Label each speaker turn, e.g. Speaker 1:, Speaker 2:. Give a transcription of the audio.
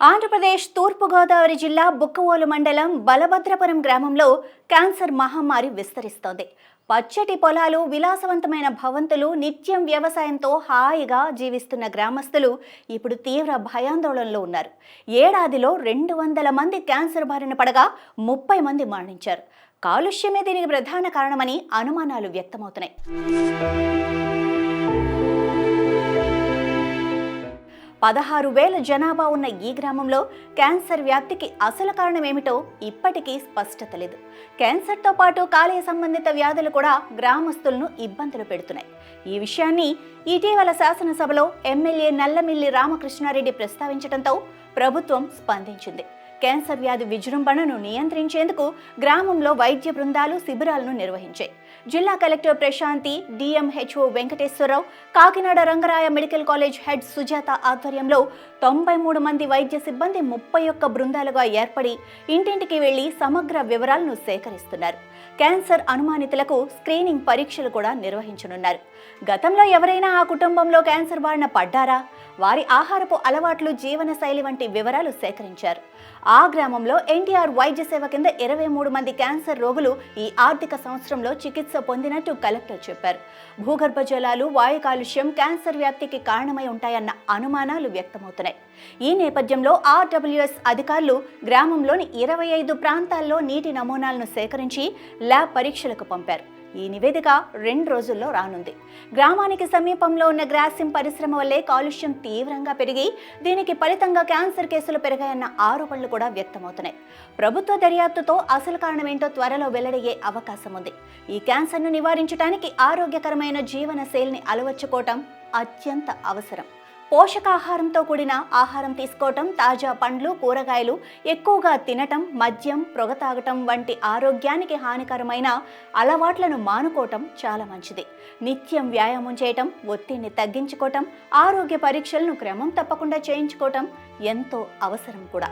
Speaker 1: ఆంధ్రప్రదేశ్ తూర్పుగోదావరి జిల్లా బుక్కవోలు మండలం బలభద్రపురం గ్రామంలో క్యాన్సర్ మహమ్మారి విస్తరిస్తోంది. పచ్చటి పొలాలు, విలాసవంతమైన భవంతులు, నిత్యం వ్యవసాయంతో హాయిగా జీవిస్తున్న గ్రామస్తులు ఇప్పుడు తీవ్ర భయాందోళనలో ఉన్నారు. ఏడాదిలో 200 మంది క్యాన్సర్ బారిన పడగా 30 మంది మరణించారు. కాలుష్యమే దీనికి ప్రధాన కారణమని అనుమానాలు వ్యక్తమవుతున్నాయి. 16,000 జనాభా ఉన్న ఈ గ్రామంలో క్యాన్సర్ వ్యాప్తికి అసలు కారణం ఏమిటో ఇప్పటికీ స్పష్టత లేదు. క్యాన్సర్తో పాటు కాలేయ సంబంధిత వ్యాధులు కూడా గ్రామస్తులను ఇబ్బందులు పెడుతున్నాయి. ఈ విషయాన్ని ఇటీవల శాసనసభలో ఎమ్మెల్యే నల్లమిల్లి రామకృష్ణారెడ్డి ప్రస్తావించడంతో ప్రభుత్వం స్పందించింది. క్యాన్సర్ వ్యాధి విజృంభణను నియంత్రించేందుకు గ్రామంలో వైద్య బృందాలు శిబిరాలను నిర్వహించాయి. జిల్లా collector Prashanti, DMHO Venkateswararao, Kakinada Rangaraya medical college head Sujatha ఆధ్వర్యంలో 93 మంది వైద్య సిబ్బంది 31 బృందాలుగా ఏర్పడి ఇంటింటికి వెళ్లి సమగ్ర వివరాలను సేకరిస్తున్నారు. క్యాన్సర్ అనుమానితులకు స్క్రీనింగ్ పరీక్షలు కూడా నిర్వహించనున్నారు. గతంలో ఎవరైనా ఆ కుటుంబంలో క్యాన్సర్ బారిన పడ్డారా, వారి ఆహారపు అలవాట్లు, జీవనశైలి వంటి వివరాలు సేకరించారు. ఆ గ్రామంలో ఎన్టీఆర్ వైద్య సేవ కింద 23 మంది క్యాన్సర్ రోగులు ఈ ఆర్థిక సంవత్సరంలో చికిత్స పొందినట్టు కలెక్టర్ చెప్పారు. భూగర్భ జలాలు, వాయు కాలుష్యం క్యాన్సర్ వ్యాప్తికి కారణమై ఉంటాయన్న అనుమానాలు వ్యక్తమవుతున్నాయి. ఈ నేపథ్యంలో ఆర్డబ్ల్యూఎస్ అధికారులు గ్రామంలోని 25 ప్రాంతాల్లో నీటి నమూనాలను సేకరించి ల్యాబ్ పరీక్షలకు పంపారు. ఈ నివేదిక 2 రోజుల్లో రానుంది. గ్రామానికి సమీపంలో ఉన్న గ్రాసిం పరిశ్రమ వల్లే కాలుష్యం తీవ్రంగా పెరిగి దీనికి ఫలితంగా క్యాన్సర్ కేసులు పెరిగాయన్న ఆరోపణలు కూడా వ్యక్తమవుతున్నాయి. ప్రభుత్వ దర్యాప్తుతో అసలు కారణమేంటో త్వరలో వెల్లడయ్యే అవకాశం ఉంది. ఈ క్యాన్సర్ను నివారించడానికి ఆరోగ్యకరమైన జీవన శైలిని అలవర్చుకోవటం అత్యంత అవసరం. పోషకాహారంతో కూడిన ఆహారం తీసుకోవటం, తాజా పండ్లు, కూరగాయలు ఎక్కువగా తినటం, మద్యం, పొగ తాగటం వంటి ఆరోగ్యానికి హానికరమైన అలవాట్లను మానుకోవటం చాలా మంచిది. నిత్యం వ్యాయామం చేయటం, ఒత్తిడిని తగ్గించుకోవటం, ఆరోగ్య పరీక్షలను క్రమం తప్పకుండా చేయించుకోవటం ఎంతో అవసరం కూడా.